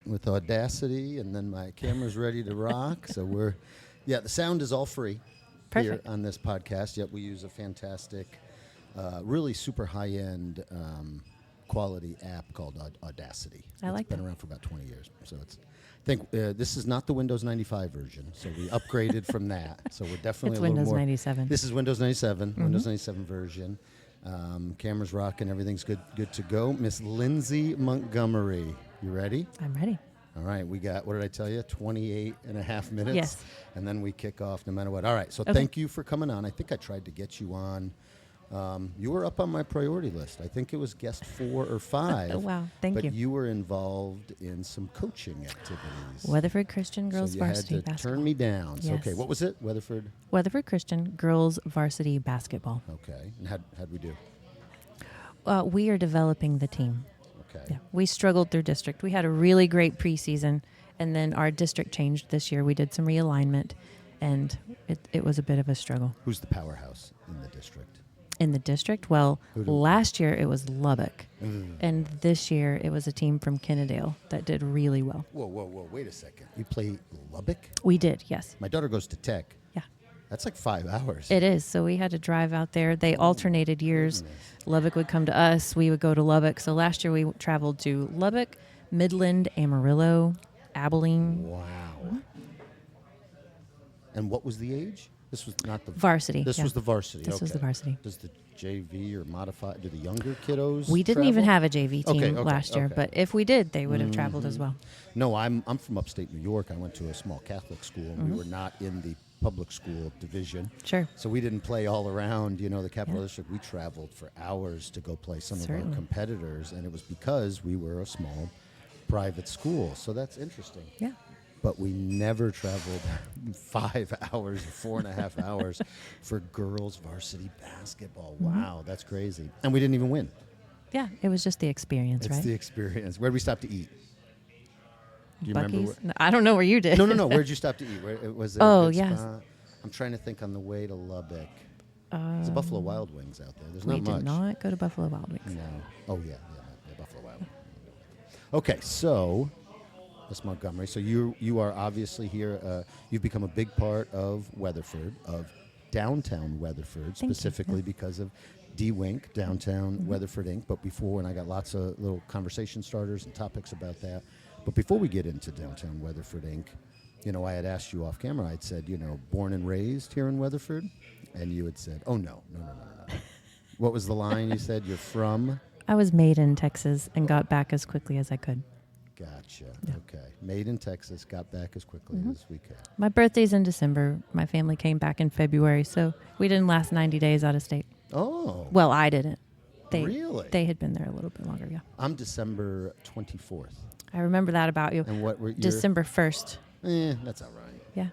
with Audacity, and then my camera's ready to rock. So the sound is all free. Perfect. Here on this podcast. Yet we use a fantastic, really super high-end quality app called Audacity. I like It's been that. around for about 20 years. So I think this is not the Windows 95 version. So we upgraded from that. So we're definitely It's a little Windows more. 97. This is Windows 97, Windows 97 version. Cameras rocking, everything's good to go. Miss Lyndsie Montgomery, you ready? I'm ready. All right, we got, what did I tell you, 28 and a half minutes? Yes. And then we kick off no matter what. All right, so Okay. thank you for coming on. I think I tried to get you on. You were up on my priority list. I think it was guest 4 or 5. Oh, wow. Thank you. But you were involved in some coaching activities. Weatherford Christian Girls so you Varsity had to Basketball. turn me down. So, Yes. okay, what was it? Weatherford? Weatherford Christian Girls Varsity Basketball. Okay. And how'd we do? We are developing the team. Okay. Yeah, we struggled through district. We had a really great preseason, and then our district changed this year. We did some realignment, and it was a bit of a struggle. Who's the powerhouse in the district? In the district, well, last year it was Lubbock, and this year it was a team from Kennedale that did really well. Whoa, wait a second. You play Lubbock? We did, yes. My daughter goes to Tech. Yeah. That's like 5 hours. It is. So we had to drive out there. They alternated years. Lubbock would come to us. We would go to Lubbock. So last year we traveled to Lubbock, Midland, Amarillo, Abilene. Wow. And what was the age? This was not the Varsity. This yeah. was the varsity. This was the varsity. Does the JV or modify? Do the younger kiddos? We didn't even have a JV team last year, okay. but if we did, they would have traveled as well. No, I'm from upstate New York. I went to a small Catholic school, and we were not in the public school division. Sure. So we didn't play all around, the Capital District. We traveled for hours to go play some of Certainly. our competitors, and it was because we were a small private school. So that's interesting. Yeah. But we never traveled 5 hours, 4.5 hours for girls varsity basketball. Wow, that's crazy. And we didn't even win. Yeah, it was just the experience, It's right? the experience. Where'd we stop to eat? Do you Buc-ee's? remember? No, I don't know where you did. No. Where'd you stop to eat? Where, was there Oh, a good yes. spot? I'm trying to think on the way to Lubbock. There's a Buffalo Wild Wings out there. There's not We much. did not go to Buffalo Wild Wings. No. Oh, yeah, Buffalo Wild Wings. Okay, so Miss Montgomery, so you are obviously here. You've become a big part of Weatherford, of downtown Weatherford, Thank you. specifically because of D-Winc, Downtown Weatherford Inc. But before, and I got lots of little conversation starters and topics about that. But before we get into Downtown Weatherford Inc., I had asked you off camera. I'd said, born and raised here in Weatherford, and you had said, "Oh no." What was the line you said? You're from? I was made in Texas and got back as quickly as I could. Gotcha. Yeah. Okay. Made in Texas, got back as quickly as we could. My birthday's in December. My family came back in February, so we didn't last 90 days out of state. Oh. Well, I didn't. Really? They had been there a little bit longer, yeah. I'm December 24th. I remember that about you. And what were you? December 1st. That's all right. Yeah.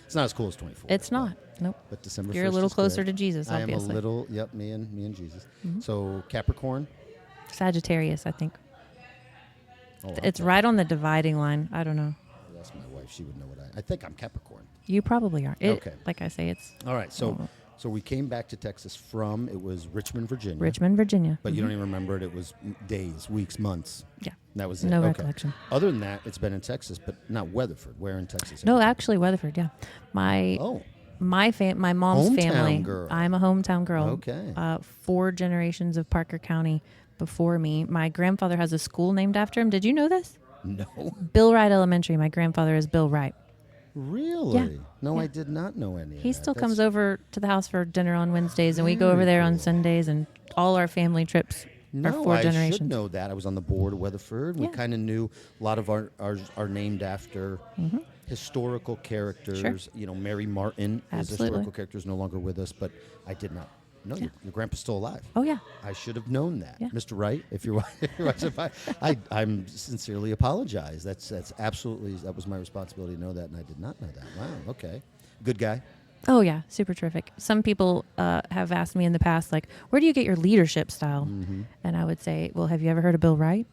It's not as cool as 24th. It's not. Nope. But December 1st You're a little is closer good. to Jesus, I am obviously. a little, yep, me and Jesus. So Capricorn? Sagittarius, I think. Oh, It's I'm right on the dividing line. I don't know. That's my wife. She would know what I think I'm Capricorn. You probably are. Okay. Like I say, it's All right. So we came back to Texas from, it was Richmond, Virginia. Richmond, Virginia. But you don't even remember it. It was days, weeks, months. Yeah. That was it. No Okay. recollection. Other than that, it's been in Texas, but not Weatherford. Where in Texas? No, actually, Weatherford, yeah. My mom's Hometown family. girl. I'm a hometown girl. Okay. 4 generations of Parker County before me. My grandfather has a school named after him. Did you know this? No. Bill Wright Elementary. My grandfather is Bill Wright. Really? Yeah. No, Yeah. I did not know any of He that. still comes That's- over to the house for dinner on Wednesdays, and we go over there on Sundays, and all our family trips are 4 I generations. should know that. I was on the board of Weatherford. We Yeah. kind of knew a lot of our are named after historical characters. Sure. Mary Martin is a Absolutely. historical character, is no longer with us, but I did not know your grandpa's still alive. Oh, yeah. I should have known that. Yeah. Mr. Wright, if you're I'm sincerely apologize. That's absolutely, that was my responsibility to know that, and I did not know that. Wow, okay. Good guy. Oh, yeah. Super terrific. Some people have asked me in the past, like, where do you get your leadership style? And I would say, well, have you ever heard of Bill Wright?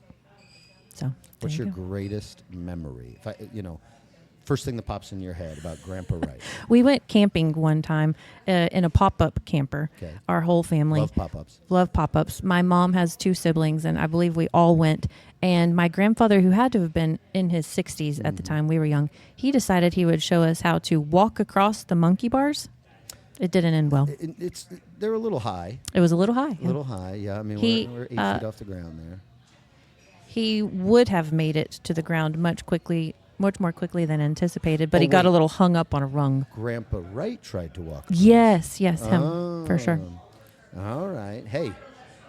So, What's there your you go. greatest memory? If I, first thing that pops in your head about Grandpa Wright? We went camping one time in a pop-up camper. Okay. Our whole family. Love pop-ups. Love pop-ups. My mom has 2 siblings, and I believe we all went. And my grandfather, who had to have been in his 60s at the time, we were young, he decided he would show us how to walk across the monkey bars. It didn't end well. They're a little high. It was a little high. A little high, yeah. I mean, we're 8 feet off the ground there. He would have made it to the ground much more quickly than anticipated, but Oh, he got a wait. little hung up on a rung. Grandpa Wright tried to walk. Yes, him, for sure. All right. Hey,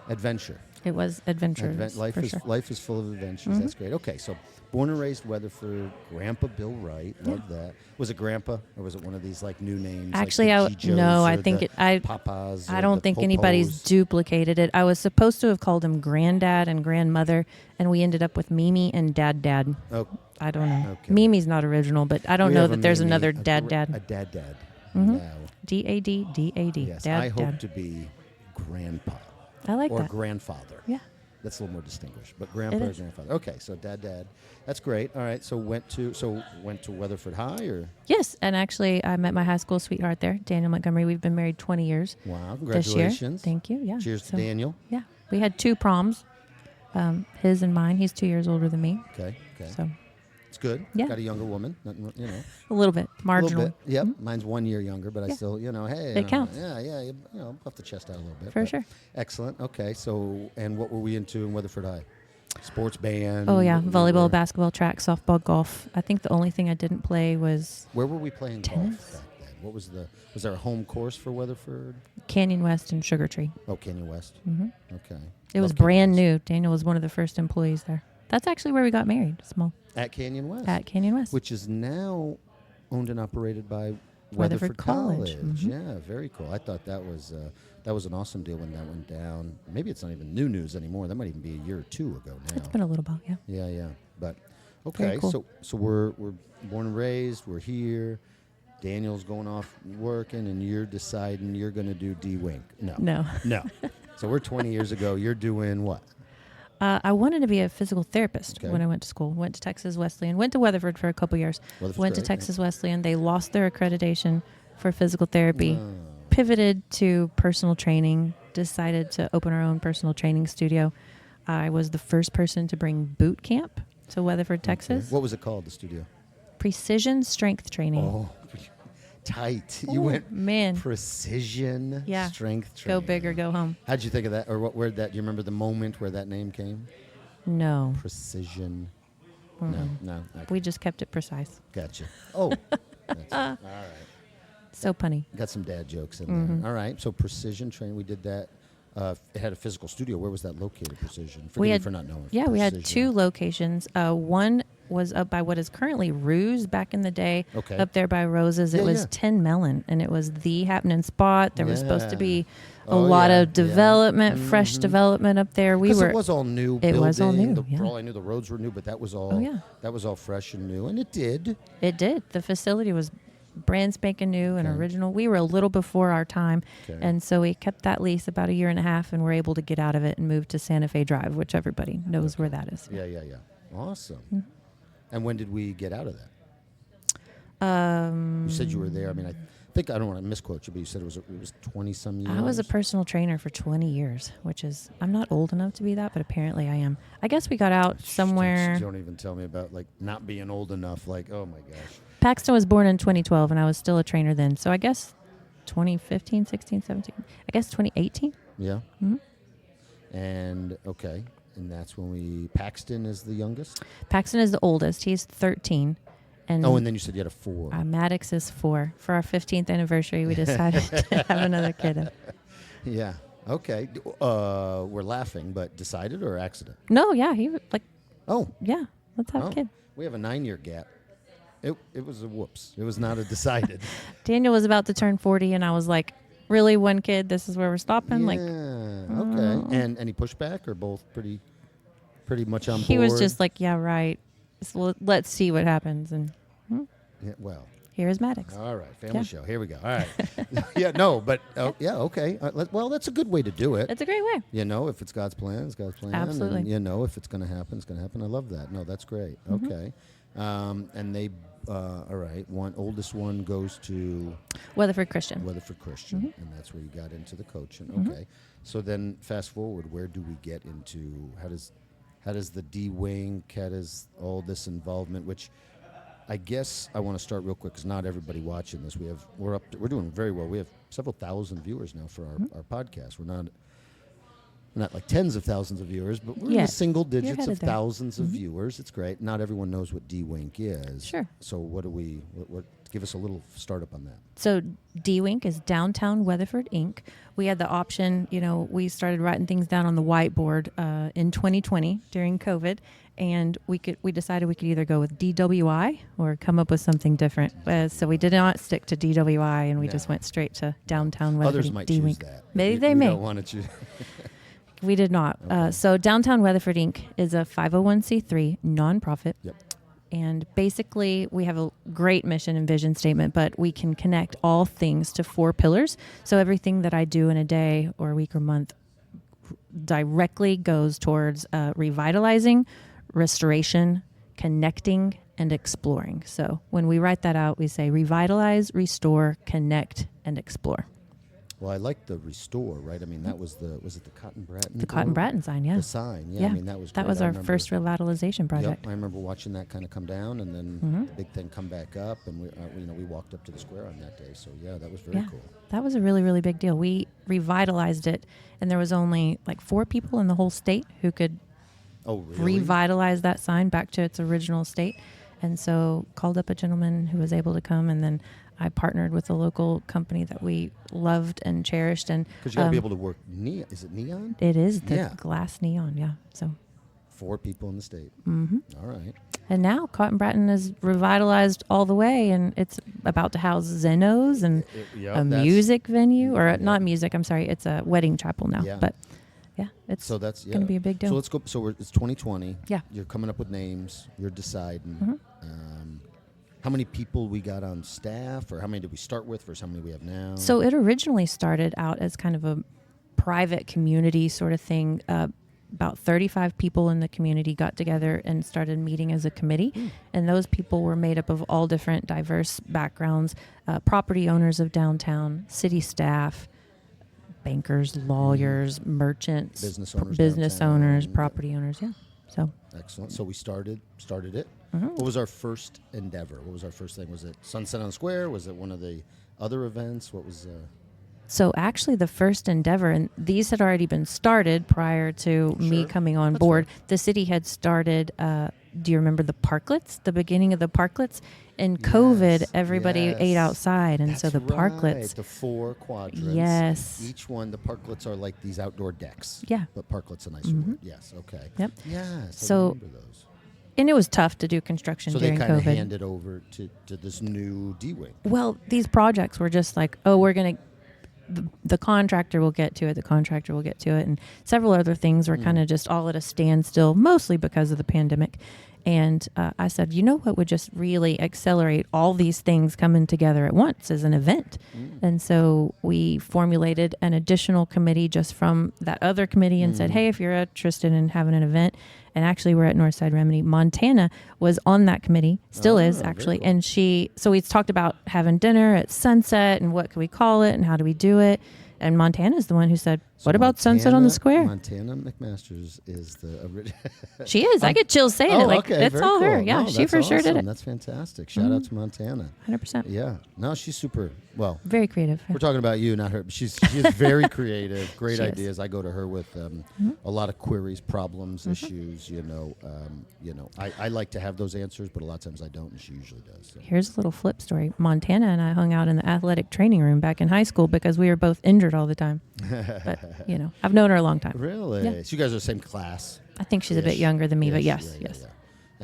adventure. It was adventurous, Life for is sure. life is full of adventures. That's great. Okay, so born and raised Weatherford, Grandpa Bill Wright. Love that. Was it Grandpa, or was it one of these like new names? Actually, like the Gijo's I or think the Papas. I or don't the think anybody's Popos? duplicated it. I was supposed to have called him Granddad and Grandmother, and we ended up with Mimi and Dad. Oh, I don't know. Okay. Mimi's not original, but I don't we know have that a there's Mimi, another a Dad. dad. Mhm. Now, D-A-D. yes, Dad, I hope Dad. to be Grandpa I like or that. grandfather. Yeah. That's a little more distinguished, but Grandpa It or is. grandfather. Okay, so Dad. That's great. All right, so went to Weatherford High, or Yes, and actually, I met my high school sweetheart there, Daniel Montgomery. We've been married 20 years wow, this year. congratulations. Thank you. Yeah. Cheers to So, Daniel. Yeah. We had 2 proms, his and mine. He's 2 years older than me, Okay. so It's good. Yeah. Got a younger woman, nothing, a little bit A marginal. little bit. Yep. Mine's 1 year younger, but I Yeah. still, hey. It counts. Yeah, puff the chest out a little bit. For but sure. Excellent. Okay, so, and what were we into in Weatherford High? Sports band? Oh yeah, we volleyball, were- basketball, track, softball, golf. I think the only thing I didn't play was Where were we playing Tennis? golf back then? What was was there a home course for Weatherford? Canyon West and Sugar Tree. Oh, Canyon West. hmm Okay. It was Love Canyon brand West. new. Daniel was one of the first employees there. That's actually where we got married, small, At Canyon West. at Canyon West. Which is now owned and operated by Weatherford College. Mhm. Yeah, very cool. I thought that was an awesome deal when that went down. Maybe it's not even new news anymore. That might even be a year or 2 ago now. It's been a little while, yeah. Yeah. But Very okay, cool. so we're born and raised. We're here. Daniel's going off working, and you're deciding you're going to do D-Winc. No. No. So we're 20 years ago. You're doing what? I wanted to be a physical therapist Okay. when I went to school. Went to Texas Wesleyan. Went to Weatherford for a couple years. Weatherford's Went to great, Texas Wesleyan. They lost their accreditation for physical therapy. Oh. Pivoted to personal training. Decided to open our own personal training studio. I was the first person to bring boot camp to Weatherford, Texas. What was it called, the studio? Precision strength training. Oh, tight. You Oh, went man. precision Yeah. strength Go training. big or go home. How'd you think of that? Or where that? Do you remember the moment where that name came? No. Precision. Mm-mm. No. Okay. We just kept it precise. Gotcha. Oh, that's all right. So punny. Got some dad jokes in Mm-hmm. there. All right. So precision training. We did that. It had a physical studio. Where was that located? Precision. Forgive We me had- for not knowing. Yeah, we had Precision. 2 locations. One was up by what is currently Ruse back in the day. Okay. Up there by Roses. It Yeah, was yeah. 10 Melon, and it was the happening spot. There was supposed to be a Oh, lot yeah, of development, yeah. fresh Mhm. development up there. We 'Cause were it was all new. It was all building. new, yeah. For all I knew, the roads were new, but that was all. Oh, yeah. That was all fresh and new, and it did. It did. The facility was brand spanking new and Okay. original. We were a little before our time, Okay. and so we kept that lease about 1.5 years, and were able to get out of it and move to Santa Fe Drive, which everybody knows where that is. Yeah. Awesome. Mm-hmm. And when did we get out of that? Um, You said you were there. I mean, I think I don't want to misquote you, but you said it was 20-some years. I was a personal trainer for 20 years, which is, I'm not old enough to be that, but apparently I am. I guess we got out somewhere. Don't even tell me about like not being old enough. Like, oh my gosh. Paxton was born in 2012, and I was still a trainer then. So I guess 2015, 16, 17. I guess 2018. Yeah. Mhm. And okay, and that's when Paxton is the youngest. Paxton is the oldest. He's 13. And Oh, and then you said you had a 4. Maddox is 4. For our 15th anniversary, we decided to have another kid. Yeah. Okay. We're laughing, but decided or accident? No, yeah, he was like, Oh. yeah, let's have Oh. a kid. We have a 9-year gap. It was a whoops. It was not a decided. Daniel was about to turn 40, and I was like, really, 1 kid? This is where we're stopping? Yeah. Like, Okay. And any pushback or both pretty much on board? he was just like, yeah, right. So let's see what happens. And Yeah, well. here's Maddox. All right, family Yeah. show. Here we go. All right. Yeah, no, but yeah, okay. Well, that's a good way to do it. It's a great way. If it's God's plan, it's God's plan. Absolutely. And, if it's going to happen, it's going to happen. I love that. No, that's great. Mm-hmm. Okay. And they, all right, oldest one goes to Weatherford Christian. Weatherford Christian, Mm-hmm. and that's where you got into the coaching. Mm-hmm. Okay, so then fast forward, where do we get into? How does the D-Winc, how does all this involvement? Which I guess I want to start real quick because not everybody watching this. We're doing very well. We have several thousand viewers now for our podcast. We're not like tens of thousands of viewers, but we're in the single digits headed of there. thousands of viewers. It's great. Not everyone knows what D-Winc is. Sure. So what give us a little startup on that. So D-Winc is Downtown Weatherford Inc. We had the option, we started writing things down on the whiteboard in 2020 during COVID, and we decided we could either go with DWI or come up with something different. So we did not stick to DWI, and we just went straight to Downtown Weatherford. Others might D-Winc. choose that. Maybe we they may. Don't want to choose. We did not. Okay. So Downtown Weatherford Inc. is a 501c3 nonprofit. Yep. And basically, we have a great mission and vision statement, but we can connect all things to 4 pillars. So everything that I do in a day or a week or month directly goes towards revitalizing, restoration, connecting, and exploring. So when we write that out, we say revitalize, restore, connect, and explore. Well, I like the restore, right? I mean, that was was it the Cotton Bratton? The Cotton Bratton sign, yeah. The sign, yeah. I mean, that was great. That was I our remember- first revitalization project. Yep, I remember watching that kind of come down, and then the big thing come back up, and we walked up to the square on that day. So yeah, that was very cool. That was a really, really big deal. We revitalized it, and there was only like 4 people in the whole state who could Oh, really? revitalize that sign back to its original state. And so called up a gentleman who was able to come, and then I partnered with a local company that we loved and cherished. And Because you got to be able to work neon. Is it neon? it is the Yeah. glass neon, yeah. So 4 people in the state. All right. and now Cotton Bratton is revitalized all the way, and it's about to house Zenos and Yeah, a music venue, or not music. I'm sorry, it's a wedding chapel now. Yeah. But yeah, it's So that's going to be a big deal. So let's go. So it's 2020. Yeah. You're coming up with names. You're deciding. How many people we got on staff, or how many did we start with versus how many we have now? So it originally started out as kind of a private community sort of thing. About 35 people in the community got together and started meeting as a committee. And those people were made up of all different diverse backgrounds, property owners of downtown, city staff, bankers, lawyers, merchants, Business owners downtown. property owners. Yeah. So Excellent. So we started it. What was our first endeavor? What was our first thing? Was it Sunset on the Square? Was it one of the other events? What was? So actually the first endeavor, and these had already been started prior to me Sure. coming on That's board. fine. The city had started, do you remember the parklets, the beginning of the parklets? In COVID, Yes, everybody yes. ate outside, and so the That's parklets. right, the 4 quadrants. Yes. Each one, the parklets are like these outdoor decks. Yeah. But parklets a nicer word. Yes. Okay. Yep. Yes. I So remember those. And it was tough to do construction So they during kind of COVID. handed over to this new D-Winc. Well, these projects were just like, oh, we're going to, the contractor will get to it, the contractor will get to it. And several other things were kind of just all at a standstill, mostly because of the pandemic. And I said, you know what would just really accelerate all these things coming together at once is an event. And so we formulated an additional committee just from that other committee and said, hey, if you're interested in having an event, and actually we're at Northside Remedy. Montana was on that committee, still is very actually. cool. And so we talked about having dinner at Sunset and what could we call it and how do we do it. And Montana's the one who said, So what about Sunset on the Square? Montana McMasters is the original. She is. I get chills saying it. Like, okay, it's very all her. cool. Yeah, No, she that's for sure did awesome. it. That's fantastic. Shout out to Montana. 100%. Yeah. No, she's super. Well, Very creative. we're talking about you, not her. She is very creative. Great She is. ideas. I go to her with a lot of queries, problems, issues. I like to have those answers, but a lot of times I don't, and she usually does. So. Here's a little flip story. Montana and I hung out in the athletic training room back in high school because we were both injured all the time. But, I've known her a long time. Really? Yeah. So you guys are the same class? I think she's a bit Ish. younger than me, but Ish. yes, Yeah, yes. yeah.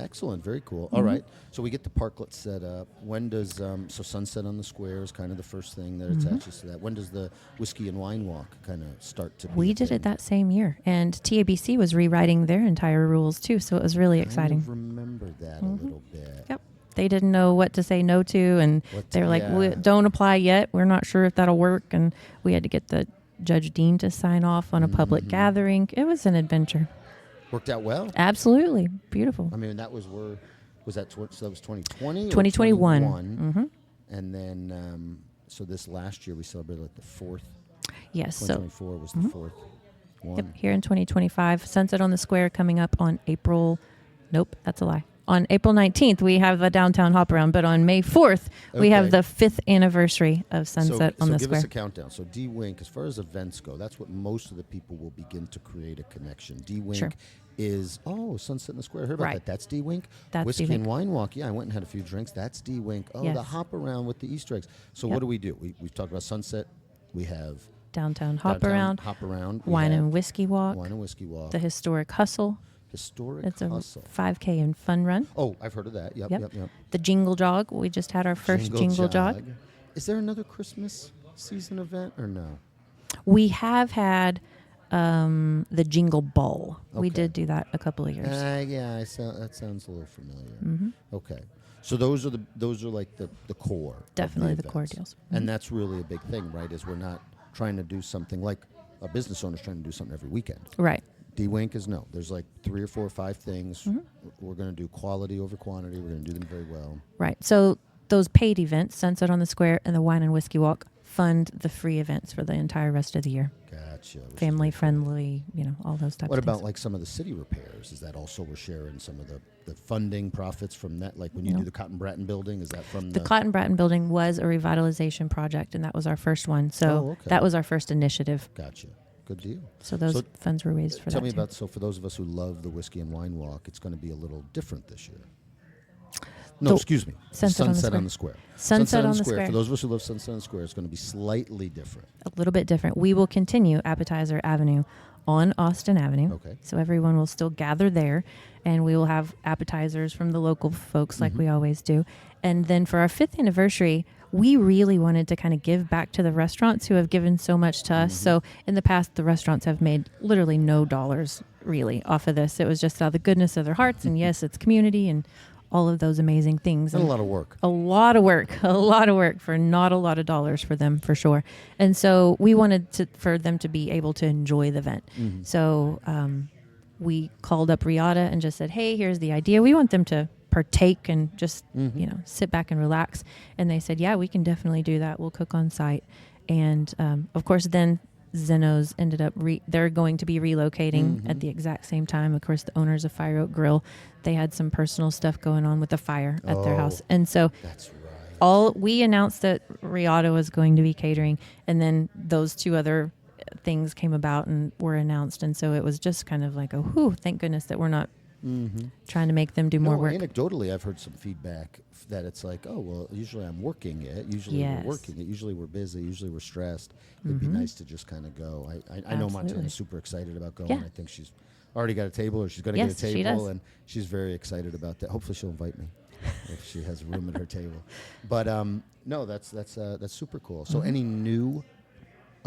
Excellent. Very cool. All right. So we get the parklet set up. When does so Sunset on the Square is kind of the first thing that attaches to that. When does the whiskey and wine walk kind of start to? We did it that same year, and TABC was rewriting their entire rules too, so it was really exciting. I remember that a little bit. Yep. They didn't know what to say no to, and they were like, yeah. we don't apply yet. We're not sure if that'll work, and we had to get the Judge Dean to sign off on a public gathering. It was an adventure. Worked out well. Absolutely. Beautiful. I mean, that was where Was that so that was 2020 or 2021. 21? And then so this last year we celebrated like the fourth. Yes. So 2024 was the fourth one. yep, here in 2025, Sunset on the Square coming up on April. Nope, that's a lie. On April 19th, we have the downtown hop around, but on May 4th, we have the 5th anniversary of Sunset on the give Square. us a countdown. So D-Winc, as far as events go, that's what most of the people will begin to create a connection. D-Winc Sure. is, Sunset in the Square. I heard about Right. that. That's D-Winc. That's Whiskey D-Winc. and Wine Walk. Yeah, I went and had a few drinks. That's D-Winc. Oh, Yes. the hop around with the Easter eggs. So Yep. what do? We've talked about Sunset. We have Downtown hop downtown around, hop around. We wine have and whiskey walk, wine and whiskey walk. the historic hustle. Historic It's a hustle. 5K and fun run. Oh, I've heard of that. Yep. Yep. The jingle jog. We just had our first jingle jog. Is there another Christmas season event or no? We have had the jingle ball. We Okay. did do that a couple of years. That sounds a little familiar. Okay, so those are like the core. of Definitely the core events. deals. And that's really a big thing, right? Is we're not trying to do something like a business owner's trying to do something every weekend. Right. D-Winc is no. There's like 3 or 4 or 5 things. We're going to do quality over quantity. We're going to do them very well. Right. So those paid events, Sunset on the Square and the Wine and Whiskey Walk, fund the free events for the entire rest of the year. Gotcha. which is Family great. friendly, all those types What of about things. like some of the city repairs? Is that also we're sharing some of the funding profits from that? Like when you No. do the Cotton Bratton building, is that from The Cotton Bratton building was a revitalization project, and that was our first one. So okay. that was our first initiative. Gotcha. Good deal. So those funds were raised for Tell that me too. about, so for those of us who love the Whiskey and Wine Walk, it's going to be a little different this year. No, The excuse me. Sunset on the Square. Sunset on the Square. For those of us who love Sunset on the Square, it's going to be slightly different. A little bit different. We will continue Appetizer Avenue on Austin Avenue. Okay. So everyone will still gather there, and we will have appetizers from the local folks like we always do. And then for our 5th anniversary, we really wanted to kind of give back to the restaurants who have given so much to us. So in the past, the restaurants have made literally no dollars really off of this. It was just out of the goodness of their hearts. And yes, it's community and all of those amazing things. And a lot of work. A lot of work for not a lot of dollars for them, for sure. And so we wanted for them to be able to enjoy the event. So we called up Riata and just said, hey, here's the idea. We want them to partake and just, sit back and relax. And they said, yeah, we can definitely do that. We'll cook on site. And of course, then Zeno's ended up, they're going to be relocating at the exact same time. Of course, the owners of Fire Oak Grill, they had some personal stuff going on with the fire at their house. And so That's right. we announced that Riata was going to be catering, and then those 2 other things came about and were announced. And so it was just kind of like, thank goodness that we're not trying to make them do more work. Anecdotally, I've heard some feedback that it's like, usually I'm working it. Usually Yes. we're working it. Usually we're busy. Usually we're stressed. It'd be nice to just kind of go. I know Absolutely. Montana's super excited about going. Yeah. I think she's already got a table, or she's going to Yes, get a she table, does. and she's very excited about that. Hopefully she'll invite me if she has room at her table. But no, that's super cool. So any new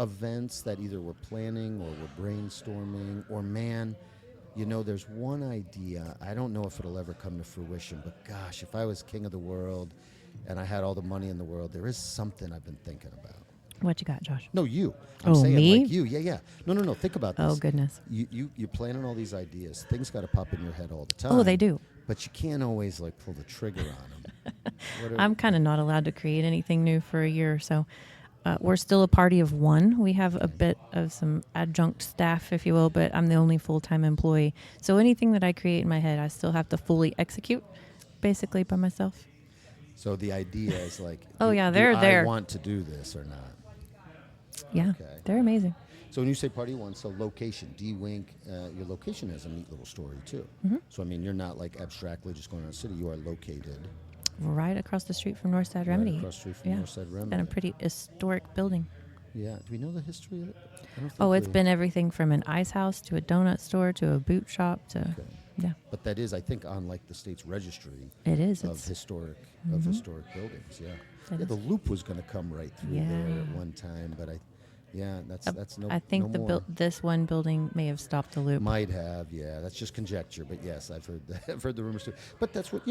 events that either we're planning or we're brainstorming, or there's one idea. I don't know if it'll ever come to fruition, but gosh, if I was king of the world and I had all the money in the world, there is something I've been thinking about. What you got, Josh? No, you. I'm Oh, saying me? like you. Yeah. No. Think about this. Oh, goodness. You're planning all these ideas. Things got to pop in your head all the time. Oh, they do. But you can't always pull the trigger on them. I'm kind of not allowed to create anything new for a year or so. We're still a party of 1. We have a bit of some adjunct staff, if you will, but I'm the only full-time employee. So anything that I create in my head, I still have to fully execute, basically by myself. So the idea is like, Oh, yeah, do they're there. I want to do this or not? Yeah, Okay. they're amazing. So when you say party 1, so location, D-Winc, your location has a neat little story too. So I mean, you're not like abstractly just going around the city. You are located Right across the street from Northside Remedy. right across the street from Yeah. Northside Remedy. And a pretty historic building. Yeah. Do we know the history of it? I don't think Oh, it's we- been everything from an ice house to a donut store to a boot shop to, Okay. yeah, But that is, I think, on like the state's registry it is. of It's, historic buildings. Yeah. It Yeah, the is. loop was going to come right through Yeah. there at one time, but that's no. I think no more. this one building may have stopped the loop. Might have, yeah. That's just conjecture, but yes, I've heard I've heard the rumors too. But that's what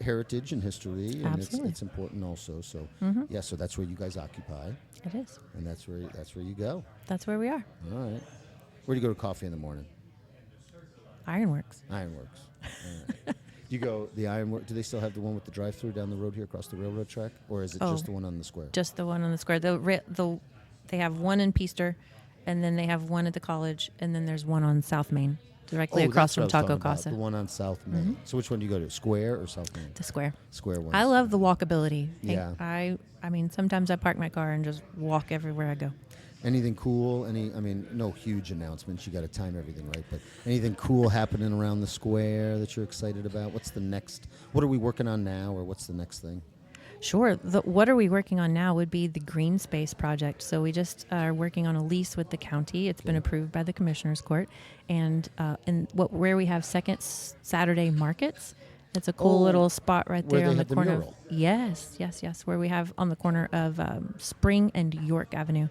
heritage and history, and Absolutely. it's important also. So yeah, so that's where you guys occupy, It is. and that's where you go. That's where we are. All right. Where do you go to coffee in the morning? Ironworks. Ironworks. All right. You go the Ironwork. Do they still have the one with the drive-through down the road here across the railroad track, or is it just the one on the square? Just the one on the square. They have one in Peaster, and then they have one at the college, and then there's one on South Main, directly across from that's what I was Taco talking about, Casa. the one on South Main. So which one do you go to? Square or South Main? The square. Square one. I love the walkability. Yeah. I mean, sometimes I park my car and just walk everywhere I go. Anything cool? No huge announcements. You got to time everything right. But anything cool happening around the square that you're excited about? What's the next? What are we working on now, or what's the next thing? Sure. What are we working on now would be the green space project. So we just are working on a lease with the county. It's been approved by the Commissioner's Court. And where we have second Saturday markets, it's a cool little spot right where there they on the have the corner. mural. Yes. Where we have on the corner of Spring and York Avenue.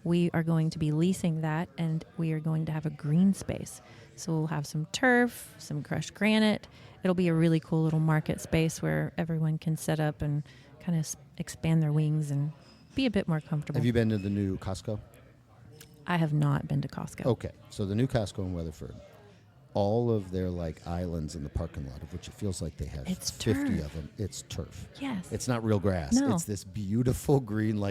We are going to be leasing that, and we are going to have a green space. So we'll have some turf, some crushed granite. It'll be a really cool little market space where everyone can set up and kind of expand their wings and be a bit more comfortable. Have you been to the new Costco? I have not been to Costco. Okay, so the new Costco in Weatherford, all of their islands in the parking lot, of which it feels like they have It's 50 turf. of them. It's turf. Yes. It's not real grass. No. It's this beautiful green.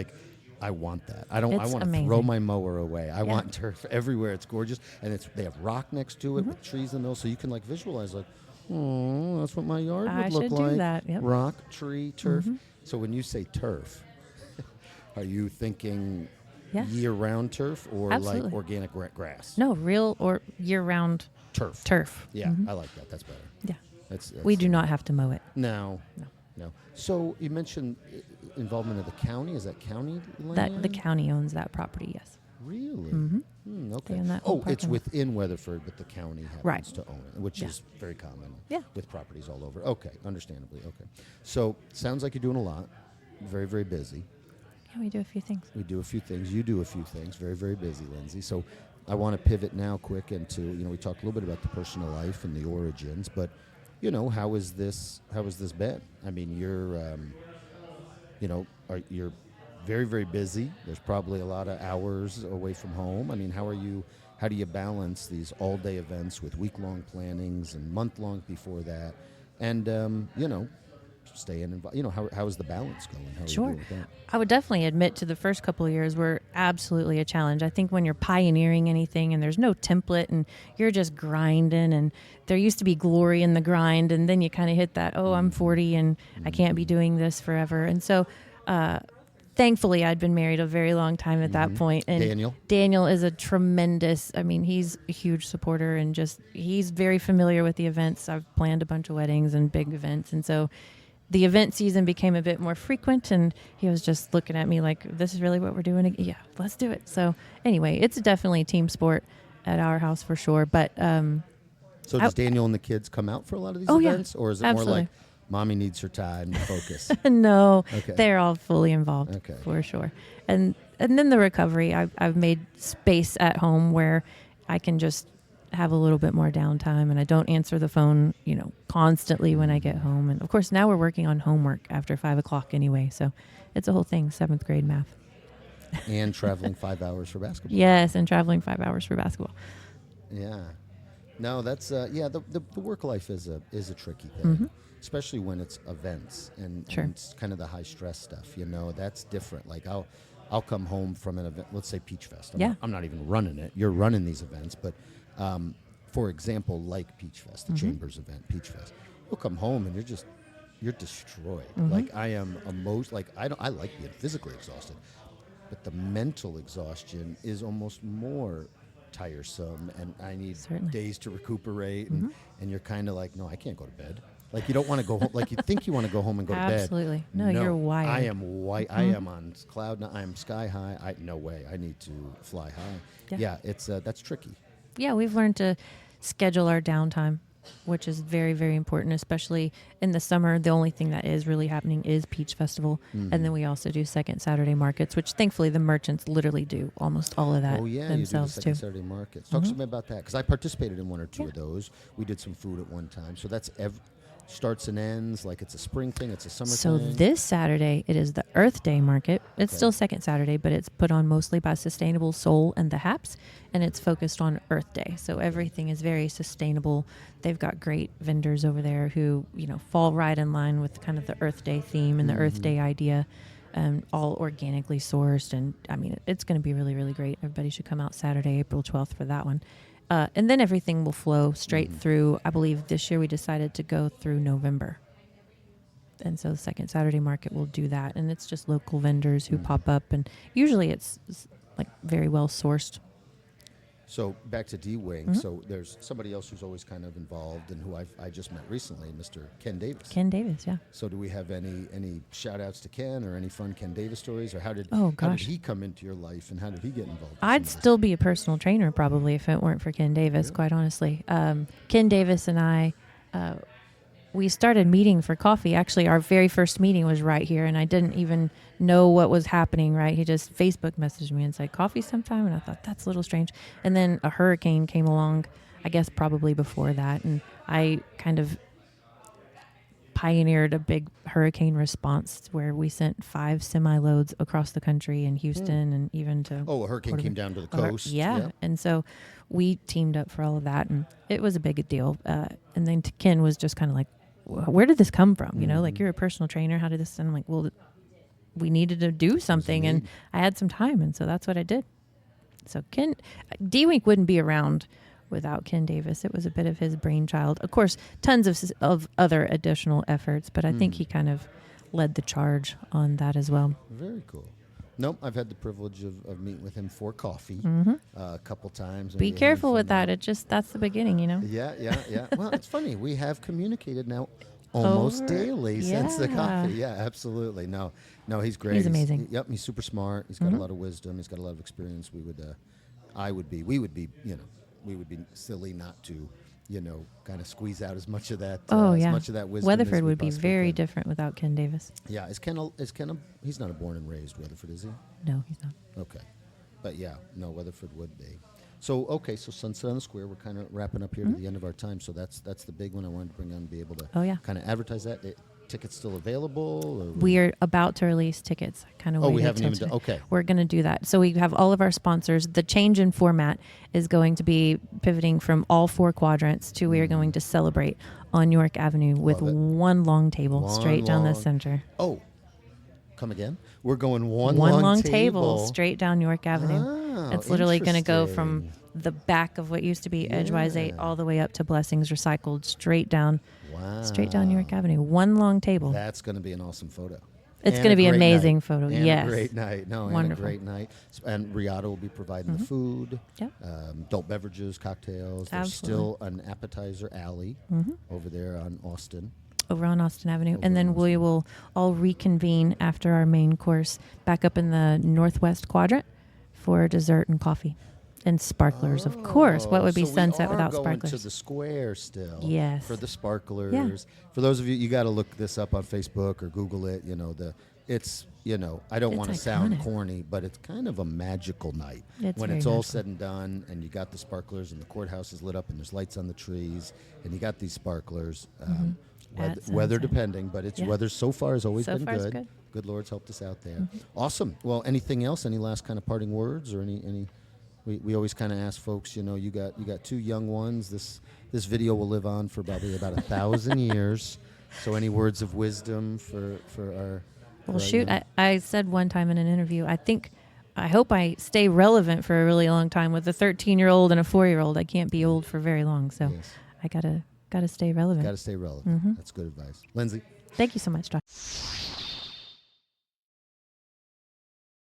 I want that. I It's want to amazing. throw my mower away. I Yeah. want turf everywhere. It's gorgeous, and they have rock next to it with trees in the middle, so you can visualize oh, that's what my yard would I look should do like. that, yep. Rock, tree, turf. So when you say turf, are you thinking Yeah. year-round turf or Absolutely. organic grass? No, real or year-round Turf. turf. Yeah, I like that. That's better. Yeah. That's We do not have to mow it. No. No. No. So you mentioned involvement of the county. Is that county land? That the county owns that property. Yes. Really? Okay. They own that whole It's parking lot. within Weatherford, but the county happens Right. to own it, which Yeah. is very common Yeah. with properties all over. Okay, understandably. Okay. So sounds like you're doing a lot. Very, very busy. Yeah, we do a few things. We do a few things. You do a few things. Very, very busy, Lyndsie. So I want to pivot now quick into, we talked a little bit about the personal life and the origins, but, how is this been? I mean, you're very, very busy. There's probably a lot of hours away from home. I mean, how do you balance these all-day events with week-long plannings and month-long before that? And, staying involved. How is the balance going? How are you Sure. doing with that? I would definitely admit to the first couple of years were absolutely a challenge. I think when you're pioneering anything and there's no template and you're just grinding, and there used to be glory in the grind, and then you kind of hit that, I'm 40 and I can't be doing this forever. And so thankfully I'd been married a very long time at that point. And Daniel is a tremendous, he's a huge supporter, and he's very familiar with the events. I've planned a bunch of weddings and big events. And so the event season became a bit more frequent, and he was just looking at me like, this is really what we're doing? Yeah, let's do it. So anyway, it's definitely a team sport at our house for sure. But So does Daniel and the kids come out for a lot of these events? Or is it absolutely. more like mommy needs her time to focus? No, Okay. they're all fully involved for sure. And then the recovery, I've made space at home where I can just have a little bit more downtime, and I don't answer the phone, constantly when I get home. And of course, now we're working on homework after 5:00 anyway. So it's a whole thing, 7th grade math. And traveling 5 hours for basketball. Yes, and traveling 5 hours for basketball. Yeah. No, that's the work life is a tricky thing, especially when it's events and it's kind of the high stress stuff. That's different. Like I'll come home from an event, let's say Peach Fest. I'm not even running it. You're running these events, but for example, like Peach Fest, the Chambers event, Peach Fest, you'll come home and you're destroyed. Like I am I like being physically exhausted, but the mental exhaustion is almost more tiresome, and I need days to recuperate, and you're kind of like, no, I can't go to bed. Like you don't want to go home. Like you think you want to go home and go to bed. Absolutely. No, you're wired. I am white. I am on cloud. I am sky high. No way. I need to fly high. Yeah, it's that's tricky. Yeah, we've learned to schedule our downtime, which is very, very important, especially in the summer. The only thing that is really happening is Peach Festival. And then we also do second Saturday markets, which thankfully the merchants literally do almost all of that themselves you do the second too. Saturday markets. Talk to me about that, because I participated in one or two of those. We did some food at one time. So that's starts and ends? Like it's a spring thing, it's a summer So thing? this Saturday, it is the Earth Day market. It's Okay. still second Saturday, but it's put on mostly by Sustainable Soul and the Haps, and it's focused on Earth Day. So everything is very sustainable. They've got great vendors over there who, fall right in line with kind of the Earth Day theme and the Earth Day idea. All organically sourced, and I mean, it's going to be really, really great. Everybody should come out Saturday, April 12th for that one. And then everything will flow straight through. I believe this year we decided to go through November. And so the second Saturday market will do that. And it's just local vendors who pop up. And usually it's like very well sourced. So back to D-Winc. So there's somebody else who's always kind of involved and who I just met recently, Mr. Ken Davis. Ken Davis, yeah. So do we have any shout outs to Ken or any fun Ken Davis stories? Or how did he come into your life and how did he get involved? with I'd some of this? still be a personal trainer probably if it weren't for Ken Davis, quite honestly. Ken Davis and I, we started meeting for coffee. Actually, our very first meeting was right here, and I didn't even know what was happening, right? He just Facebook messaged me and said, coffee sometime? And I thought, that's a little strange. And then a hurricane came along, I guess probably before that, and I kind of pioneered a big hurricane response where we sent 5 semi-loads across the country in Houston and even to... Oh, a hurricane came down to the coast. Yeah. And so we teamed up for all of that, and it was a big deal. And then Ken was just kind of like, where did this come from? Like, you're a personal trainer. How did this? And I'm like, well, we needed to do something, and I had some time, and so that's what I did. So D-Winc wouldn't be around without Ken Davis. It was a bit of his brainchild. Of course, tons of other additional efforts, but I think he kind of led the charge on that as well. Very cool. Nope, I've had the privilege of meeting with him for coffee a couple times. Be careful with that. That's the beginning, Yeah. Well, it's funny. We have communicated now almost daily since the coffee. Yeah, absolutely. No, he's great. He's amazing. He's super smart. He's got a lot of wisdom. He's got a lot of experience. We would be silly not to, kind of squeeze out as much of that. As much of that wisdom. Weatherford as we would be possibly very can. different without Ken Davis. Yeah, he's not a born and raised Weatherford, is he? No, he's not. Okay. But yeah, no, Weatherford would be. So Sunset on the Square, we're kind of wrapping up here to the end of our time. So that's the big one I wanted to bring on and be able to kind of advertise that. Tickets still available? Or we are about to release tickets. Kind of. we haven't even done. Okay. We're going to do that. So we have all of our sponsors. The change in format is going to be pivoting from all 4 quadrants to we are going to celebrate on York Avenue with one long table straight down the center. Oh, come again? We're going one long table straight down York Avenue. It's literally going to go from the back of what used to be Edgewise 8 all the way up to Blessings Recycled, straight down York Avenue. One long table. That's going to be an awesome photo. It's going to be an amazing photo. And yes. a great night. No, wonderful. And a great night. And Riata will be providing the food, Yep. adult beverages, cocktails. There's still an appetizer alley over there on Austin. Over on Austin Avenue. And then we will all reconvene after our main course back up in the northwest quadrant for dessert and coffee. And sparklers, of course. What would be Sunset without sparklers? We are going to the square still. Yes. For the sparklers. Yeah. For those of you got to look this up on Facebook or Google it. I don't want to sound corny, but it's kind of a magical night. When it's all said and done and you got the sparklers and the courthouse is lit up and there's lights on the trees and you got these sparklers. Weather depending, but weather so far has always been good. Good Lord's helped us out there. Awesome. Well, anything else? Any last kind of parting words or any? We always kind of ask folks, you got 2 young ones. This video will live on for probably about 1,000 years. So any words of wisdom for our... Well, shoot, I said one time in an interview, I hope I stay relevant for a really long time with a 13-year-old and a 4-year-old. I can't be old for very long, so I gotta stay relevant. Gotta stay relevant. That's good advice. Lyndsie. Thank you so much, Doc.